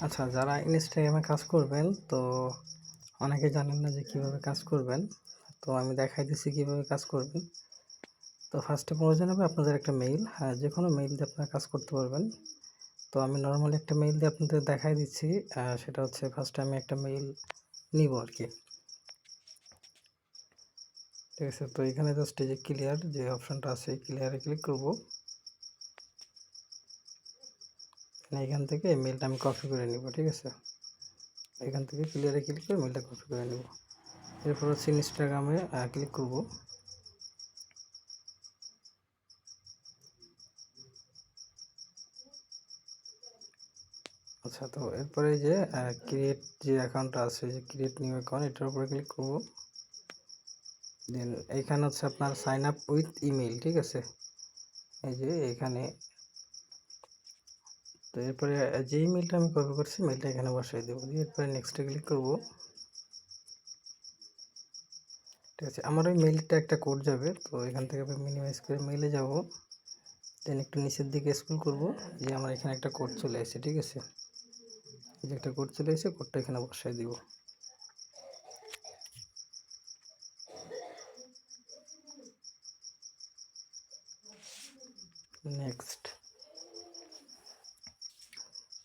আচ্ছা, যারা ইনস্টাগ্রামে কাজ করবেন তো অনেকে জানেন না যে কিভাবে কাজ করবেন। তো আমি দেখাই দিচ্ছি কিভাবে কাজ করবেন। তো ফার্স্টে প্রয়োজন হবে আপনাদের একটা মেইল। হ্যাঁ, যেকোনো মেইল দিয়ে আপনারা কাজ করতে পারবেন। তো আমি নরমালি একটা মেইল দিয়ে আপনাদের দেখাই দিচ্ছি। সেটা হচ্ছে ফার্স্টে আমি একটা মেইল নিব আরকি। ঠিক আছে? তো এখানে জাস্ট এই যে ক্লিয়ার যে অপশনটা আছে ক্লিয়ারে ক্লিক করব। এখান থেকে মেইলটা আমি কপি করে নিব। ঠিক আছে? এখান থেকে ক্লিয়ারে ক্লিক করে মেইলটা কপি করে নিব। এরপর হচ্ছে ইনস্টাগ্রামে ক্লিক করব। আচ্ছা, তো এরপরে যে ক্রিয়েট যে অ্যাকাউন্টটা আছে যে ক্রিয়েট নিউ অ্যাকাউন্ট এটার উপরে ক্লিক করব। দেন এইখানে হচ্ছে আপনার সাইন আপ উইথ ইমেইল। ঠিক আছে? এই যে এখানে তো এরপরে যে ইমেইলটা আমি কপি করছি মেইলটা এখানে বসাই দেবো। দিয়ে এরপরে নেক্সটে ক্লিক করব। ঠিক আছে, আমার ওই মেইলটা একটা কোড যাবে, তো এখান থেকে আমি মিনিমাইজ করে মেইলে যাব। দেন একটু নিচের দিকে স্ক্রল করব, যে আমার এখানে একটা কোড চলে এসেছে। ঠিক আছে, এই যে একটা কোড চলে এসেছে, কোডটা এখানে বসাই দিব। নেক্সট।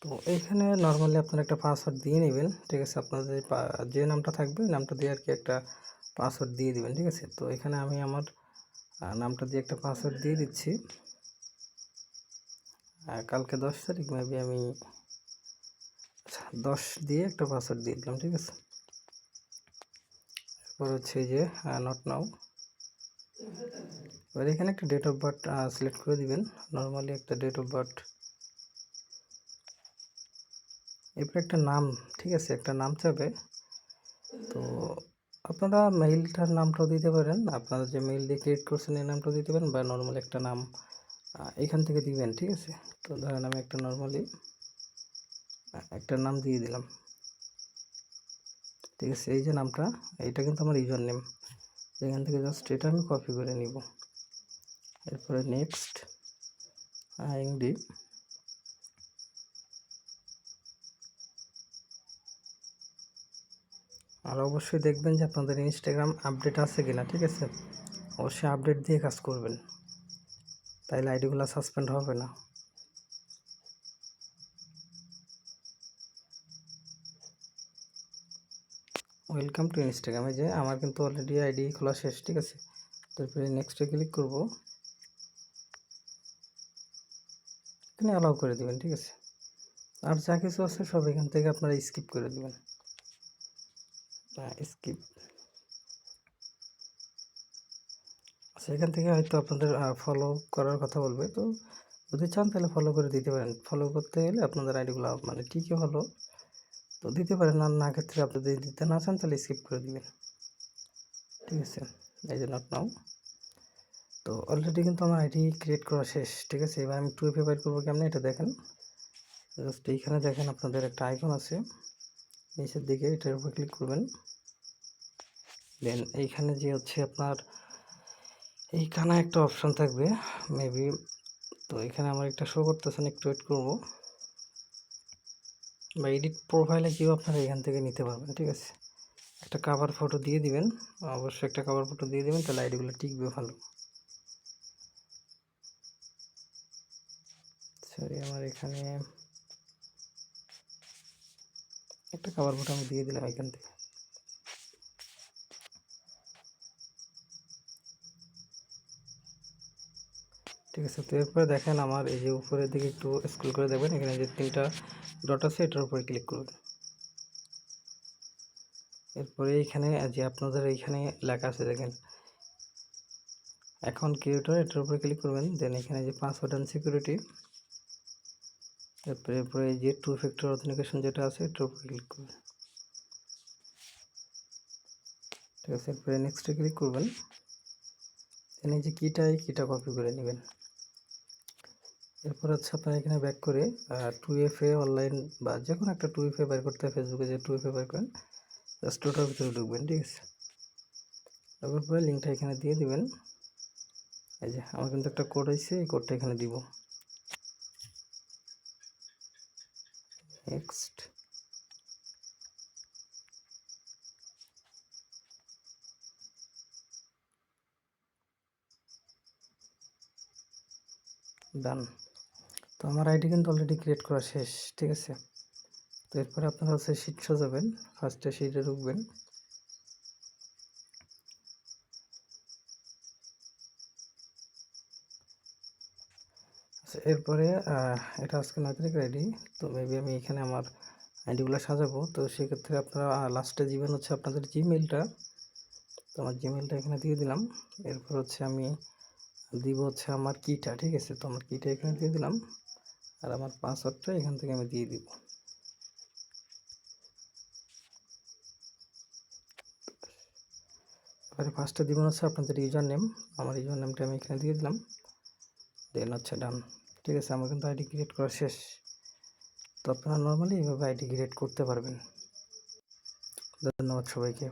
তো এইখানে নর্মালি আপনারা একটা পাসওয়ার্ড দিয়ে নেবেন। ঠিক আছে, আপনাদের যে নামটা থাকবে ওই নামটা দিয়ে আর কি একটা পাসওয়ার্ড দিয়ে দিবেন। ঠিক আছে, তো এখানে আমি আমার নামটা দিয়ে একটা পাসওয়ার্ড দিয়ে দিচ্ছি। কালকে 10 তারিখ মেবি আমি 10 দিয়ে একটা পাসওয়ার্ড দিয়ে দিলাম। ঠিক আছে, এরপর হচ্ছে এই যে নট নাও। এবার এখানে একটা ডেট অফ বার্থ সিলেক্ট করে দিবেন, নর্মালি একটা ডেট অফ বার্থ। এরপর একটা নাম। ঠিক আছে, একটা নাম চাবে, তো আপনারা মেইলটার নামটাও দিতে পারেন, আপনারা যে মেইল দিয়ে ক্রিয়েট করছেন এই নামটাও দিতে পারেন, বা নর্মালি একটা নাম এখান থেকে দিবেন। ঠিক আছে, তো ধরেন আমি একটা নর্মালি একটা নাম দিয়ে দিলাম। ঠিক আছে, এই যে নামটা, এইটা কিন্তু আমার ইউজার নেম। এখান থেকে জাস্ট এটা আমি কপি করে নিব। এরপরে নেক্সট আইএনডি। আর অবশ্যই দেখবেন যে আপনাদের ইনস্টাগ্রাম আপডেট আছে কিনা। ঠিক আছে, অবশ্যই আপডেট দিয়ে কাজ করবেন, তাইলে আইডিগুলো সাসপেন্ড হবে না। ওয়েলকাম টু ইনস্টাগ্রামে যে আমার কিন্তু অলরেডি আইডি খোলা শেষ। ঠিক আছে, তারপরে নেক্সটে ক্লিক করব, এখানে অ্যালাউ করে দেবেন। ঠিক আছে, আর যা কিছু আছে সব এখান থেকে আপনারা স্কিপ করে দেবেন। স্কিপ। আচ্ছা, এখান থেকে হয়তো আপনাদের ফলো করার কথা বলবে, তো যদি চান তাহলে ফলো করে দিতে পারেন। ফলো করতে গেলে আপনাদের আইডিগুলো মানে ঠিকই হলো, তো দিতে পারেন। আর না ক্ষেত্রে আপনি যদি দিতে না চান তাহলে স্কিপ করে দিবেন। ঠিক আছে, এই যে নট নাও। তো অলরেডি কিন্তু আমার আইডি ক্রিয়েট করা শেষ। ঠিক আছে, এবার আমি 2FA বাইর করবো কেমন এটা দেখেন। জাস্ট এইখানে দেখেন আপনাদের একটা আইকন আছে নিচের দিকে, এটার উপর ক্লিক করবেন। দেন এইখানে যে হচ্ছে আপনার এইখানে একটা অপশন থাকবে মেবি, তো এখানে আমার একটা শো করতেছেন, একটু ওয়েট করবো। বা এডিট প্রোফাইলে কেউ আপনারা এখান থেকে নিতে পারবেন। ঠিক আছে, একটা কভার ফটো দিয়ে দিবেন, অবশ্যই একটা কভার ফটো দিয়ে দিবেন, তাহলে আইডিগুলো টিকবে ভালো। সরি, আমার এখানে একটা কভার ফটো আমি দিয়ে দিলাম এখান থেকে। ঠিক আছে, তো এরপরে দেখেন আমার এই যে উপরের দিকে একটু স্ক্রল করে দেখবেন, এখানে যে 3টা ডট আছে এটার উপরে ক্লিক করবেন। এরপরে এইখানে যে আপনাদের এইখানে লেখা আছে দেখেন অ্যাকাউন্ট ক্রিয়েটর, এটার উপরে ক্লিক করবেন। দেন এখানে যে পাসওয়ার্ড অ্যান্ড সিকিউরিটি, এরপরে এই যে 2 ফ্যাক্টর অথেন্টিকেশন যেটা আছে এটার উপরে ক্লিক করবেন। ঠিক আছে, এরপরে নেক্সটে ক্লিক করবেন। দেন এই যে কিটা কপি করে নেবেন। এরপর হচ্ছে আপনারা এখানে ব্যাক করে 2FA অনলাইন বা যে কোনো একটা 2FA বের করতে হয়, ফেসবুকে যে 2FA বের করেন, জাস্ট ওটার ভিতরে ঢুকবেন। ঠিক আছে, তারপরে লিঙ্কটা এখানে দিয়ে দিবেন। এই যে আমার কিন্তু একটা কোড আছে, এই কোডটা এখানে দিব। নেক্সট, ডান। তো আমার আইডি কিন্তু অলরেডি ক্রিয়েট করা শেষ, ঠিক আছে। তো এরপরে আপনারা হচ্ছে শিট সাজাবেন, ফার্স্টে শিটে ঢুকবেন। এরপরে এটা আজকে 9 তারিখের আইডি, তো মেবি আমি এখানে আমার আইডিগুলো সাজাবো। তো সেক্ষেত্রে আপনারা লাস্টে দিবেন হচ্ছে আপনাদের জিমেলটা। তো আমার জিমেলটা এখানে দিয়ে দিলাম। এরপর হচ্ছে আমি দিব হচ্ছে আমার কিটা, ঠিক আছে। তো আমার কিটা এখানে দিয়ে দিলাম, আর আমার পাসওয়ার্ডটা এখান থেকে আমি দিয়ে দিব। এবারে ফার্স্টে দিবেন হচ্ছে আপনাদের ইউজার নেম। আমার ইউজার নেমটা আমি এখানে দিয়ে দিলাম, দেন হচ্ছে ডান, ঠিক আছে। আমার কিন্তু আইডি ক্রিয়েট করা শেষ। তো আপনারা নর্মালি এইভাবে আইডি ক্রিয়েট করতে পারবেন। ধন্যবাদ সবাইকে।